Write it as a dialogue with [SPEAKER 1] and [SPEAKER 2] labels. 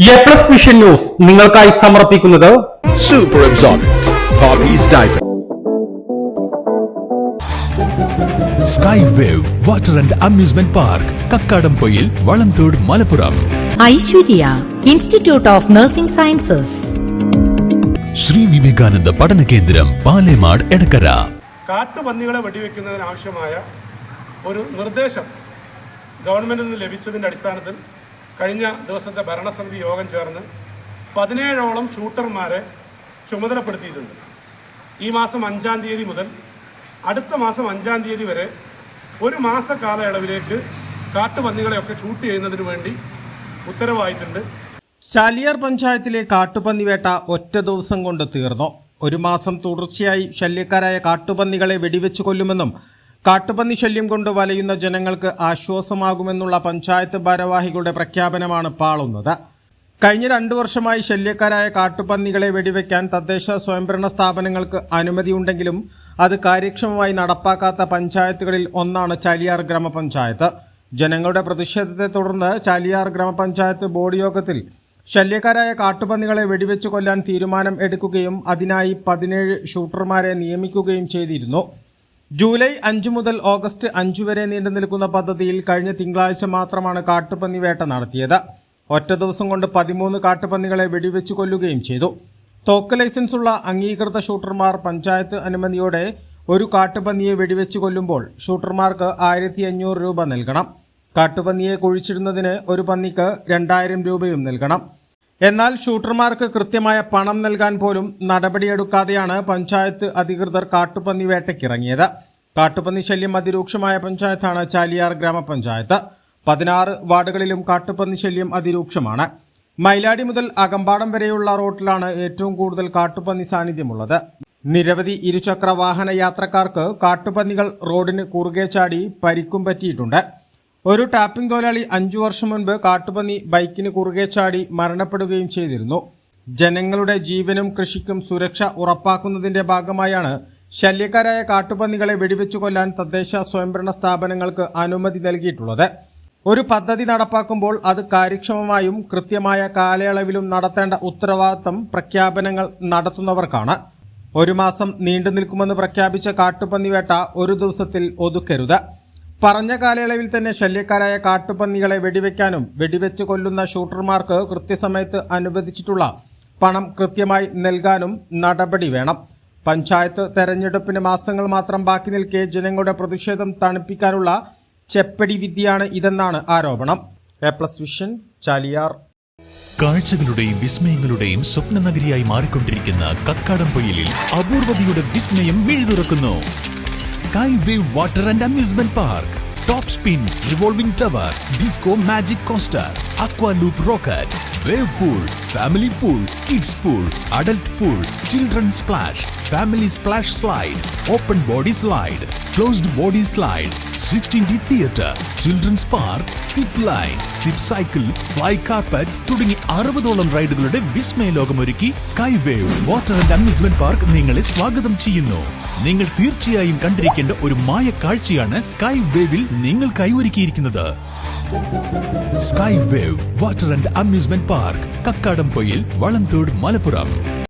[SPEAKER 1] A+ vision news നിങ്ങൾക്കായി സമർപ്പിക്കുന്നത്
[SPEAKER 2] Super Absorbent Poppy's Diaper.
[SPEAKER 3] Sky Wave Water and Amusement Park, Kakkadampoyil, Valamthood, Malappuram.
[SPEAKER 4] Aishwarya Institute of Nursing Sciences.
[SPEAKER 3] Sri Vivekananda Padana Kendram, Palemad, Edakara.
[SPEAKER 5] കാട്ടുപന്നികളെ വെടിവെക്കുന്നതിന് ആവശ്യമായ ഒരു നിർദ്ദേശം ഗവൺമെന്റിൽ നിന്ന് ലഭിച്ചതിന്റെ അടിസ്ഥാനത്തിൽ കഴിഞ്ഞ ദിവസത്തെ ഭരണസമിതി യോഗം ചേർന്ന് 17ഓളം ഷൂട്ടർമാരെ ചുമതലപ്പെടുത്തിയിട്ടുണ്ട്. ഈ മാസം 5-ാം തീയതി മുതൽ അടുത്ത മാസം 5-ാം തീയതി വരെ ഒരു മാസ കാലയളവിലേക്ക് കാട്ടുപന്നികളെയൊക്കെ ഷൂട്ട് ചെയ്യുന്നതിന് വേണ്ടി ഉത്തരവായിട്ടുണ്ട്.
[SPEAKER 6] ചാലിയാർ പഞ്ചായത്തിലെ കാട്ടുപന്നിവേട്ട ഒറ്റ ദിവസം കൊണ്ട് തീർന്നു. ഒരു മാസം തുടർച്ചയായി ശല്യക്കാരായ കാട്ടുപന്നികളെ വെടിവെച്ച് കൊല്ലുമെന്നും കാട്ടുപന്നി ശല്യം കൊണ്ട് വലയുന്ന ജനങ്ങൾക്ക് ആശ്വാസമാകുമെന്നുള്ള പഞ്ചായത്ത് ഭാരവാഹികളുടെ പ്രഖ്യാപനമാണ് പാളുന്നത്. കഴിഞ്ഞ 2 വർഷമായി ശല്യക്കാരായ കാട്ടുപന്നികളെ വെടിവെക്കാൻ തദ്ദേശ സ്വയംഭരണ സ്ഥാപനങ്ങൾക്ക് അനുമതിയുണ്ടെങ്കിലും അത് കാര്യക്ഷമമായി നടപ്പാക്കാത്ത പഞ്ചായത്തുകളിൽ ഒന്നാണ് ചാലിയാർ ഗ്രാമപഞ്ചായത്ത്. ജനങ്ങളുടെ പ്രതിഷേധത്തെ തുടർന്ന് ചാലിയാർ ഗ്രാമപഞ്ചായത്ത് ബോർഡ് യോഗത്തിൽ ശല്യക്കാരായ കാട്ടുപന്നികളെ വെടിവെച്ച് കൊല്ലാൻ തീരുമാനം എടുക്കുകയും അതിനായി 17 ഷൂട്ടർമാരെ നിയമിക്കുകയും ചെയ്തിരുന്നു. ജൂലൈ 5 മുതൽ ഓഗസ്റ്റ് 5 വരെ നീണ്ടു നിൽക്കുന്ന പദ്ധതിയിൽ കഴിഞ്ഞ തിങ്കളാഴ്ച മാത്രമാണ് കാട്ടുപന്നി വേട്ട നടത്തിയത്. ഒറ്റ ദിവസം കൊണ്ട് 13 കാട്ടുപന്നികളെ വെടിവെച്ച് കൊല്ലുകയും ചെയ്തു. തോക്ക് ലൈസൻസുള്ള അംഗീകൃത ഷൂട്ടർമാർ പഞ്ചായത്ത് അനുമതിയോടെ ഒരു കാട്ടുപന്നിയെ വെടിവെച്ച് കൊല്ലുമ്പോൾ ഷൂട്ടർമാർക്ക് 1500 രൂപ നൽകണം. കാട്ടുപന്നിയെ കുഴിച്ചിടുന്നതിന് ഒരു പന്നിക്ക് 2000 രൂപയും നൽകണം. എന്നാൽ ഷൂട്ടർമാർക്ക് കൃത്യമായ പണം നൽകാൻ പോലും നടപടിയെടുക്കാതെയാണ് പഞ്ചായത്ത് അധികൃതർ കാട്ടുപന്നി വേട്ടയ്ക്കിറങ്ങിയത്. കാട്ടുപന്നി ശല്യം അതിരൂക്ഷമായ പഞ്ചായത്താണ് ചാലിയാർ ഗ്രാമപഞ്ചായത്ത്. 16 വാർഡുകളിലും കാട്ടുപന്നി ശല്യം അതിരൂക്ഷമാണ്. മൈലാടി മുതൽ അകമ്പാടം വരെയുള്ള റോഡിലാണ് ഏറ്റവും കൂടുതൽ കാട്ടുപന്നി സാന്നിധ്യമുള്ളത്. നിരവധി ഇരുചക്ര വാഹന യാത്രക്കാർക്ക് കാട്ടുപന്നികൾ റോഡിന് കുറുകെ ചാടി പരിക്കും പറ്റിയിട്ടുണ്ട്. ഒരു ടാപ്പിംഗ് തൊഴിലാളി 5 വർഷം മുൻപ് കാട്ടുപന്നി ബൈക്കിന് കുറുകെ ചാടി മരണപ്പെടുകയും ചെയ്തിരുന്നു. ജനങ്ങളുടെ ജീവനും കൃഷിക്കും സുരക്ഷ ഉറപ്പാക്കുന്നതിന്റെ ഭാഗമായാണ് ശല്യക്കാരായ കാട്ടുപന്നികളെ വെടിവെച്ചു കൊല്ലാൻ തദ്ദേശ സ്വയംഭരണ സ്ഥാപനങ്ങൾക്ക് അനുമതി നൽകിയിട്ടുള്ളത്. ഒരു പദ്ധതി നടപ്പാക്കുമ്പോൾ അത് കാര്യക്ഷമമായും കൃത്യമായ കാലയളവിലും നടത്തേണ്ട ഉത്തരവാദിത്തം പ്രഖ്യാപനങ്ങൾ നടത്തുന്നവർക്കാണ്. ഒരു മാസം നീണ്ടു നിൽക്കുമെന്ന് പ്രഖ്യാപിച്ച കാട്ടുപന്നിവേട്ട ഒരു ദിവസത്തിൽ ഒതുക്കരുത്. പറഞ്ഞ കാലയളവിൽ തന്നെ ശല്യക്കാരായ കാട്ടുപന്നികളെ വെടിവെക്കാനും വെടിവെച്ച് കൊല്ലുന്ന ഷൂട്ടർമാർക്ക് കൃത്യസമയത്ത് അനുവദിച്ചിട്ടുള്ള പണം കൃത്യമായി നൽകാനും നടപടി വേണം. പഞ്ചായത്ത് തെരഞ്ഞെടുപ്പിന് മാസങ്ങൾ മാത്രം ബാക്കി നിൽക്കെ ജനങ്ങളുടെ പ്രതിഷേധം തണുപ്പിക്കാനുള്ള ചെപ്പടി വിദ്യയാണ് ഇതെന്നാണ് ആരോപണം. A+ vision, Chaliyar.
[SPEAKER 3] കാഴ്ചകളുടെയും വിസ്മയങ്ങളുടെയും സ്വപ്നനഗരിയായി മാറിക്കൊണ്ടിരിക്കുന്ന കക്കാടംപൊയിലിൽ അപൂർവതയുടെ വിസ്മയം മിഴിതുറക്കുന്നു. Sky Wave Water and Amusement Park, Top Spin, Revolving Tower, Disco Magic Coaster, Aqua Loop Rocket, Wave Pool, Family Pool, Kids Pool, Adult Pool, Children Splash, Family Splash Slide, Open Body Slide, Closed Body Slide, 16D Theatre, Children's Park, Zip Line, Zip Cycle, Fly Carpet തുടങ്ങി 60ഓളം റൈഡുകളുടെ വിസ്മയ ലോകമൊരുക്കി sky wave water and amusement park നിങ്ങളെ സ്വാഗതം ചെയ്യുന്നു. നിങ്ങൾ തീർച്ചയായും കണ്ടിരിക്കേണ്ട ഒരു മായ കാഴ്ചയാണ് സ്കൈ വേവിൽ നിങ്ങൾക്കായി ഒരുക്കിയിരിക്കുന്നത്. Sky wave water and amusement park, Kakkadampoyil, Valamthode, Malappuram.